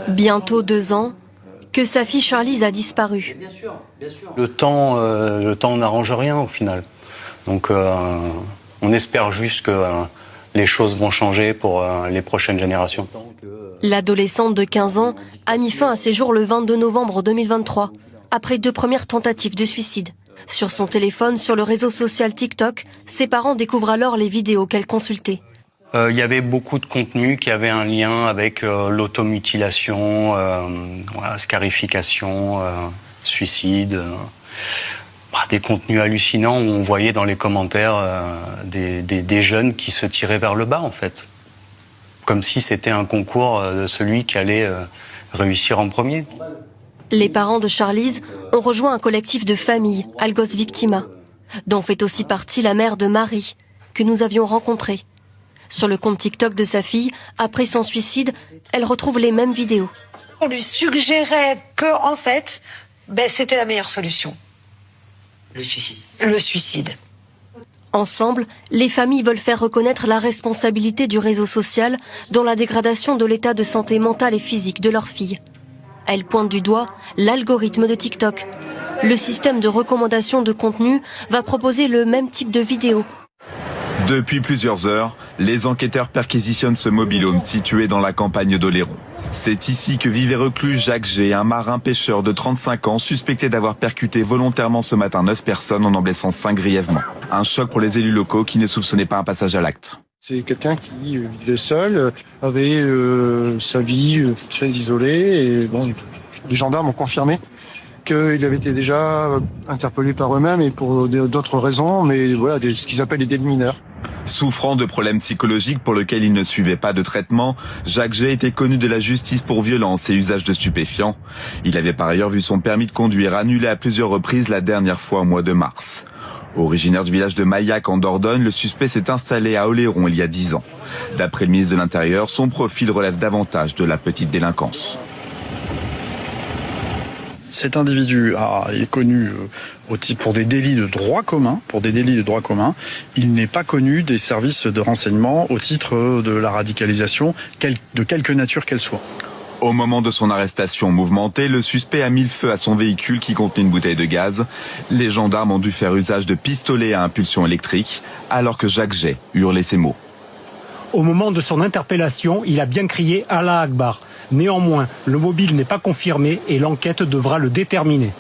Bientôt 2 ans que sa fille Charlize a disparu. Le temps n'arrange rien au final. Donc on espère juste que les choses vont changer pour les prochaines générations. L'adolescente de 15 ans a mis fin à ses jours le 22 novembre 2023, après 2 premières tentatives de suicide. Sur son téléphone, sur le réseau social TikTok, ses parents découvrent alors les vidéos qu'elle consultait. Il y avait beaucoup de contenus qui avaient un lien avec l'automutilation, scarification, suicide. Des contenus hallucinants où on voyait dans les commentaires des jeunes qui se tiraient vers le bas, en fait. Comme si c'était un concours de celui qui allait réussir en premier. Les parents de Charlize ont rejoint un collectif de familles, Algos Victima, dont fait aussi partie la mère de Marie, que nous avions rencontrée. Sur le compte TikTok de sa fille, après son suicide, elle retrouve les mêmes vidéos. On lui suggérait que, en fait, c'était la meilleure solution. Le suicide. Le suicide. Ensemble, les familles veulent faire reconnaître la responsabilité du réseau social dans la dégradation de l'état de santé mentale et physique de leur fille. Elles pointent du doigt l'algorithme de TikTok. Le système de recommandation de contenu va proposer le même type de vidéos. Depuis plusieurs heures, les enquêteurs perquisitionnent ce mobil-home situé dans la campagne d'Oléron. C'est ici que vivait reclus Jacques G, un marin pêcheur de 35 ans, suspecté d'avoir percuté volontairement ce matin 9 personnes en blessant 5 grièvement. Un choc pour les élus locaux qui ne soupçonnaient pas un passage à l'acte. C'est quelqu'un qui vivait seul, avait sa vie très isolée, et les gendarmes ont confirmé qu'il avait été déjà interpellé par eux-mêmes et pour d'autres raisons, mais voilà, ce qu'ils appellent des délits mineurs. Souffrant de problèmes psychologiques pour lesquels il ne suivait pas de traitement, Jacques G était connu de la justice pour violence et usage de stupéfiants. Il avait par ailleurs vu son permis de conduire annulé à plusieurs reprises, la dernière fois au mois de mars. Originaire du village de Maillac en Dordogne, le suspect s'est installé à Oléron il y a 10 ans. D'après le ministre de l'Intérieur, son profil relève davantage de la petite délinquance. Cet individu est connu pour des délits de droit commun. Il n'est pas connu des services de renseignement au titre de la radicalisation, de quelque nature qu'elle soit. Au moment de son arrestation mouvementée, le suspect a mis le feu à son véhicule qui contenait une bouteille de gaz. Les gendarmes ont dû faire usage de pistolets à impulsion électrique, alors que Jacques G hurlait ces mots. Au moment de son interpellation, il a bien crié « Allah Akbar ». Néanmoins, le mobile n'est pas confirmé et l'enquête devra le déterminer.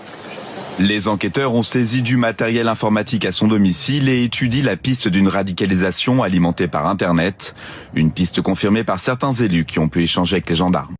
Les enquêteurs ont saisi du matériel informatique à son domicile et étudient la piste d'une radicalisation alimentée par Internet. Une piste confirmée par certains élus qui ont pu échanger avec les gendarmes.